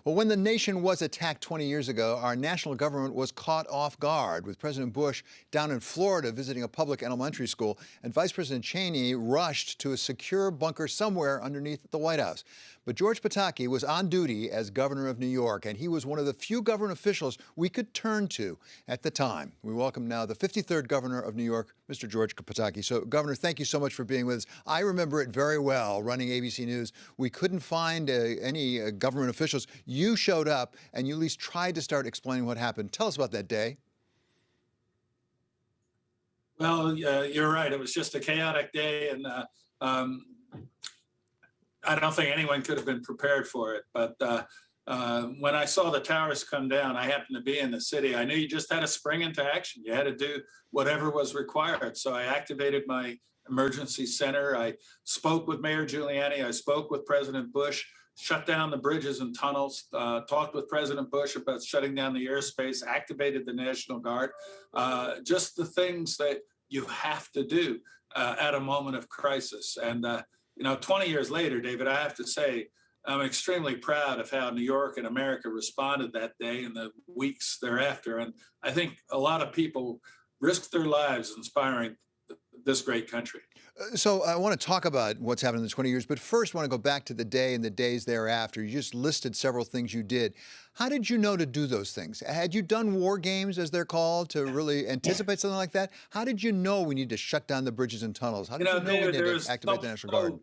Well, when the nation was attacked 20 years ago, our national government was caught off guard, with President Bush down in Florida visiting a public elementary school, and Vice President Cheney rushed to a secure bunker somewhere underneath the White House. But George Pataki was on duty as governor of New York, and he was one of the few government officials we could turn to at the time. We welcome now the 53rd governor of New York, Mr. George Pataki. So, Governor, thank you so much for being with us. I remember it very well, running ABC News. We couldn't find any government officials. You showed up, and you at least tried to start explaining what happened. Tell us about that day. Well, you're right. It was just a chaotic day, and I don't think anyone could have been prepared for it. But when I saw the towers come down, I happened to be in the city. I knew you just had to spring into action. You had to do whatever was required. So I activated my emergency center. I spoke with Mayor Giuliani. I spoke with President Bush, shut down the bridges and tunnels, talked with President Bush about shutting down the airspace, activated the National Guard, just the things that you have to do at a moment of crisis. And 20 years later, David, I have to say, I'm extremely proud of how New York and America responded that day and the weeks thereafter. And I think a lot of people risked their lives inspiring this great country. So I want to talk about what's happened in the 20 years, but first I want to go back to the day and the days thereafter. You just listed several things you did. How did you know to do those things? Had you done war games, as they're called, to really anticipate something like that? How did you know we need to shut down the bridges and tunnels? How did you know we need to activate the National Guard?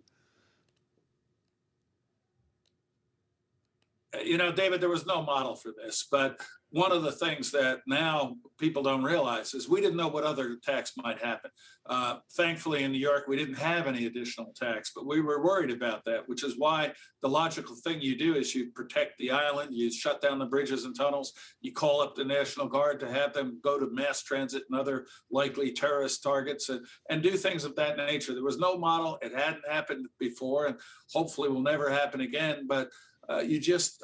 David, there was no model for this, but one of the things that now people don't realize is we didn't know what other attacks might happen. Thankfully, in New York, we didn't have any additional attacks, but we were worried about that, which is why the logical thing you do is you protect the island, you shut down the bridges and tunnels, you call up the National Guard to have them go to mass transit and other likely terrorist targets and do things of that nature. There was no model. It hadn't happened before, and hopefully will never happen again. But you just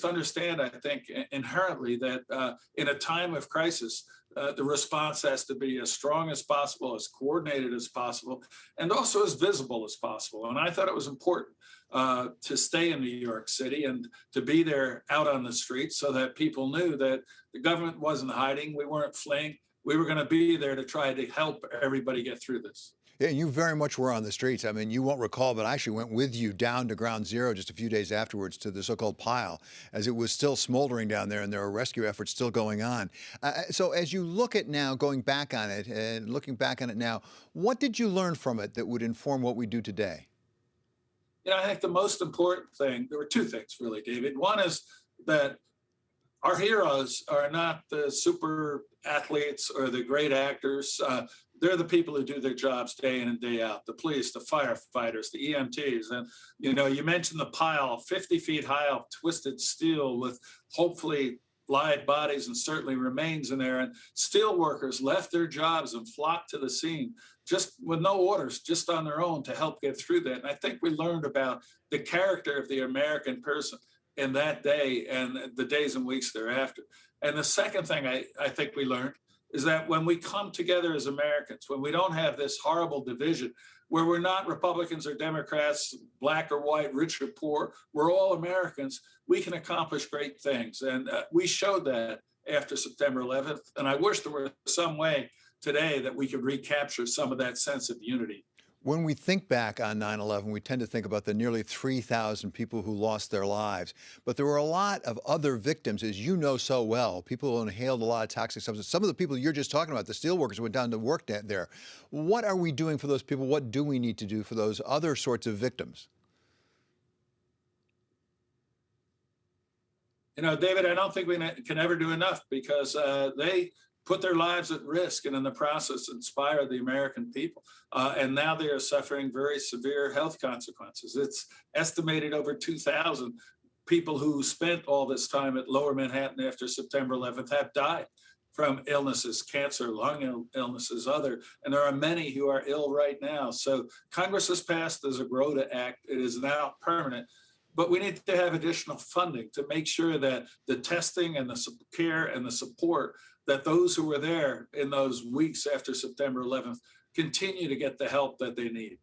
understand, I think, inherently that in a time of crisis, the response has to be as strong as possible, as coordinated as possible, and also as visible as possible. And I thought it was important to stay in New York City and to be there out on the streets so that people knew that the government wasn't hiding, we weren't fleeing, we were going to be there to try to help everybody get through this. Yeah, you very much were on the streets. I mean, you won't recall, but I actually went with you down to Ground Zero just a few days afterwards to the so-called pile, as it was still smoldering down there and there were rescue efforts still going on. So as you look at now, going back on it and looking back on it now, what did you learn from it that would inform what we do today? I think the most important thing, there were two things really, David. One is that our heroes are not the super athletes or the great actors. They're the people who do their jobs day in and day out, the police, the firefighters, the EMTs. And, you mentioned the pile, 50 feet high of twisted steel with hopefully live bodies and certainly remains in there. And steel workers left their jobs and flocked to the scene just with no orders, just on their own to help get through that. And I think we learned about the character of the American person in that day and the days and weeks thereafter. And the second thing I think we learned is that when we come together as Americans, when we don't have this horrible division, where we're not Republicans or Democrats, black or white, rich or poor, we're all Americans, we can accomplish great things. And we showed that after September 11th. And I wish there were some way today that we could recapture some of that sense of unity. When we think back on 9/11, we tend to think about the nearly 3,000 people who lost their lives. But there were a lot of other victims, as you know so well, people who inhaled a lot of toxic substances. Some of the people you're just talking about, the steelworkers who went down to work there. What are we doing for those people? What do we need to do for those other sorts of victims? David, I don't think we can ever do enough because they put their lives at risk and in the process inspire the American people. And now they are suffering very severe health consequences. It's estimated over 2,000 people who spent all this time at Lower Manhattan after September 11th have died from illnesses, cancer, lung illnesses, and there are many who are ill right now. So Congress has passed as a GROTA Act. It is now permanent. But we need to have additional funding to make sure that the testing and the care and the support that those who were there in those weeks after September 11th continue to get the help that they need.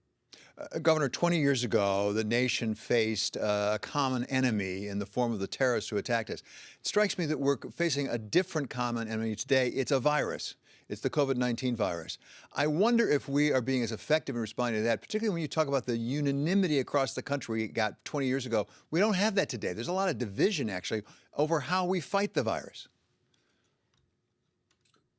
Governor, 20 years ago, the nation faced a common enemy in the form of the terrorists who attacked us. It strikes me that we're facing a different common enemy today. It's a virus. It's the COVID-19 virus. I wonder if we are being as effective in responding to that, particularly when you talk about the unanimity across the country we got 20 years ago. We don't have that today. There's a lot of division, actually, over how we fight the virus.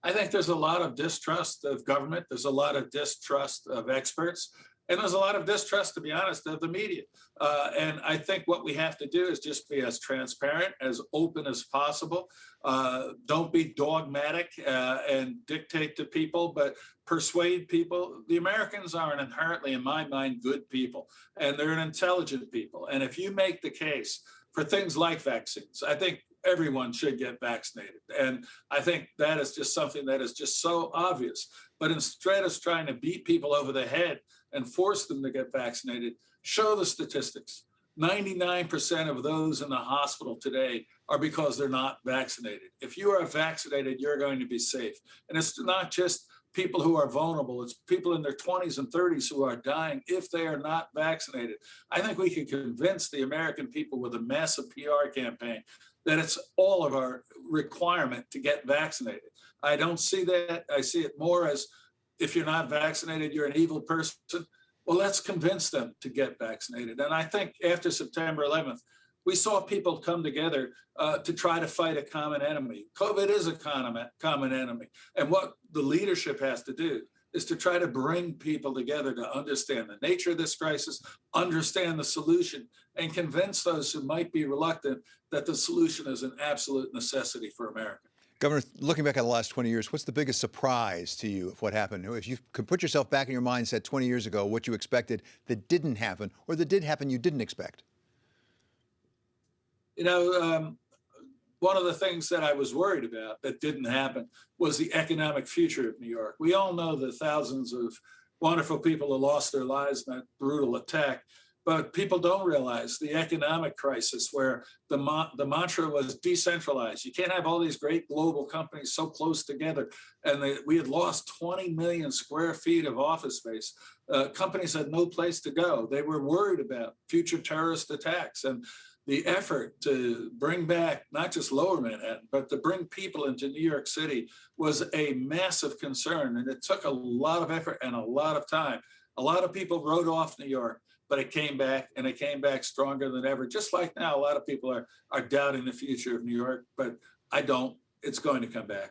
I think there's a lot of distrust of government. There's a lot of distrust of experts. And there's a lot of distrust, to be honest, of the media. And I think what we have to do is just be as transparent, as open as possible. Don't be dogmatic and dictate to people, but persuade people. The Americans are inherently, in my mind, good people, and they're an intelligent people. And if you make the case for things like vaccines, I think everyone should get vaccinated. And I think that is just something that is just so obvious. But instead of trying to beat people over the head and force them to get vaccinated, show the statistics. 99% of those in the hospital today are because they're not vaccinated. If you are vaccinated, you're going to be safe. And it's not just people who are vulnerable, it's people in their 20s and 30s who are dying if they are not vaccinated. I think we can convince the American people with a massive PR campaign that it's all of our requirement to get vaccinated. I don't see that. I see it more as, if you're not vaccinated, you're an evil person. Well, let's convince them to get vaccinated. And I think after September 11th, we saw people come together to try to fight a common enemy. COVID is a common enemy. And what the leadership has to do is to try to bring people together to understand the nature of this crisis, understand the solution, and convince those who might be reluctant that the solution is an absolute necessity for America. Governor, looking back at the last 20 years, what's the biggest surprise to you of what happened? If you could put yourself back in your mindset 20 years ago, what you expected that didn't happen, or that did happen you didn't expect? You know, one of the things that I was worried about that didn't happen was the economic future of New York. We all know that thousands of wonderful people have lost their lives in that brutal attack, but people don't realize the economic crisis where the mantra was decentralized. You can't have all these great global companies so close together. And we had lost 20 million square feet of office space. Companies had no place to go. They were worried about future terrorist attacks. And the effort to bring back not just Lower Manhattan, but to bring people into New York City was a massive concern. And it took a lot of effort and a lot of time. A lot of people wrote off New York, but it came back, and it came back stronger than ever. Just like now, a lot of people are doubting the future of New York, but I don't. It's going to come back.